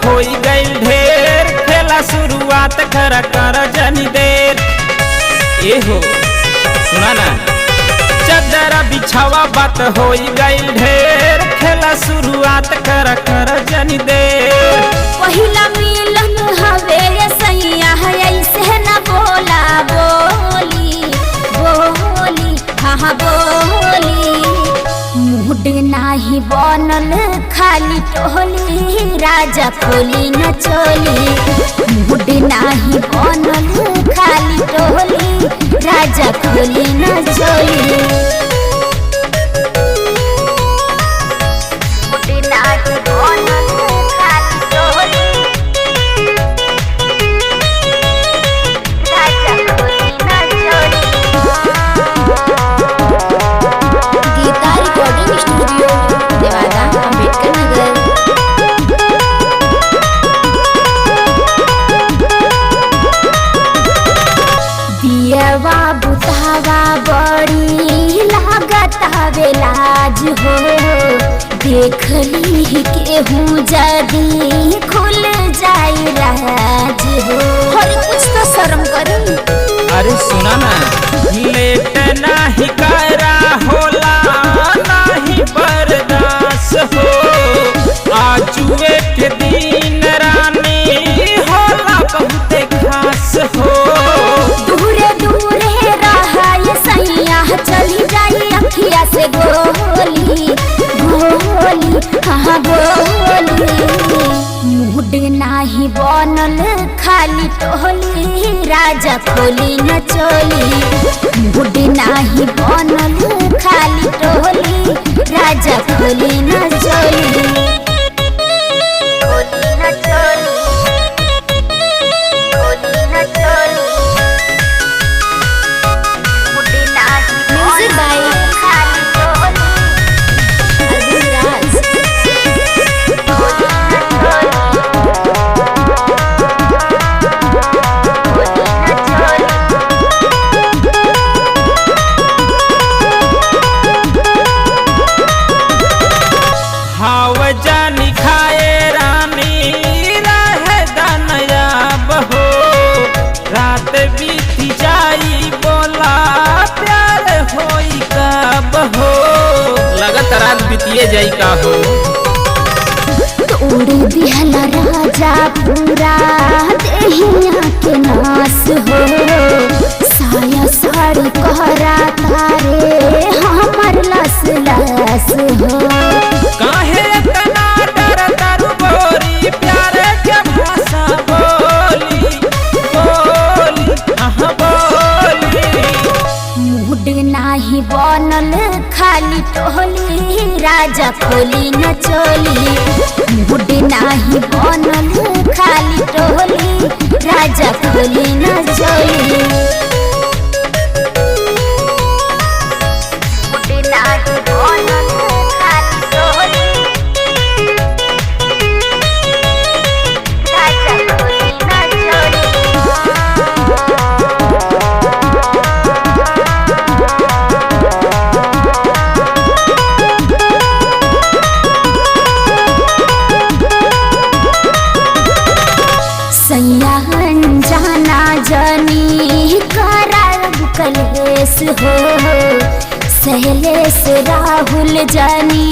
होई गई ढेर, खेला शुरुआत कर जनी देर। ए हो सुना ना, चदरा बिछावा बात होई गई ढेर, खेला शुरुआत कर जनी देर। पहिला मिलन हवे सैया ऐसे न बोला बोली बोली, हाँ बोली। मूड नाही बनल खाली टोली, राजा खोली न चोली। मूड नाही बनल खाली टोली, राजा खोली न चोली। बुतावा बड़ी लागत हवे लाज हो, देख ली केहूँ जदी खुल जाई राज हो। हर कुछ तो शर्म करी। अरे सुना ना, लेट नाही करा होला नाही बर्दाश्त हो, आजुए के दिन रानी होला बहुत खास हो। चली जाई अखिया से गोली गोली, हाँ गोली। मूड नाही बनल खाली टोली, राजा खोली न चोली। मूड नाही बनल खाली टोली, राजा खोली न चोली। खोली न चोली, खोली न चोली। जानी खाए रानी रहे दनयाब हो, रात बीत जाई बोला प्यार होई कब हो। लगत रात बीतिए जाई का हो। तोड़ दिहला राजा पूरा देहिया के नास हो, साया साड़ी कहरा तारे हमर लस लस हो। काहे इतना डर तारू बोरी, प्यार के भाषा बोली बोली, हाँ बोली। मूड नाही बनल खाली टोली, राजा खोली न चोली। मूड नाही बनल खाली टोली, राजा खोली न चोली। जाना जनी करार कलेस हो, सहलेस राहुल जानी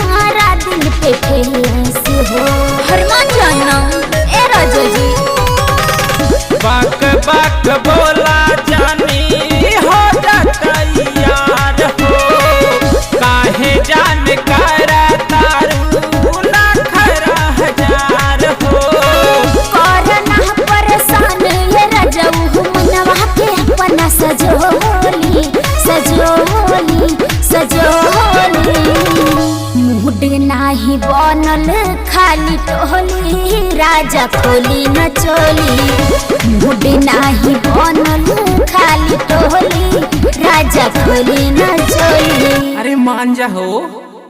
मारा दिल पे ठेस हो। हरमान जाना ए राजा जी, बाक बाक बोला जानी हो जाता यार हो, काहे जान करा तारू ना खरा हजार हो। अपना सजोली सजोली सजोली। मूड नाही बनल खाली टोली, राजा खोली न चोली। मूड नाही बनल खाली टोली, राजा खोली न चोली। अरे मान जा हो।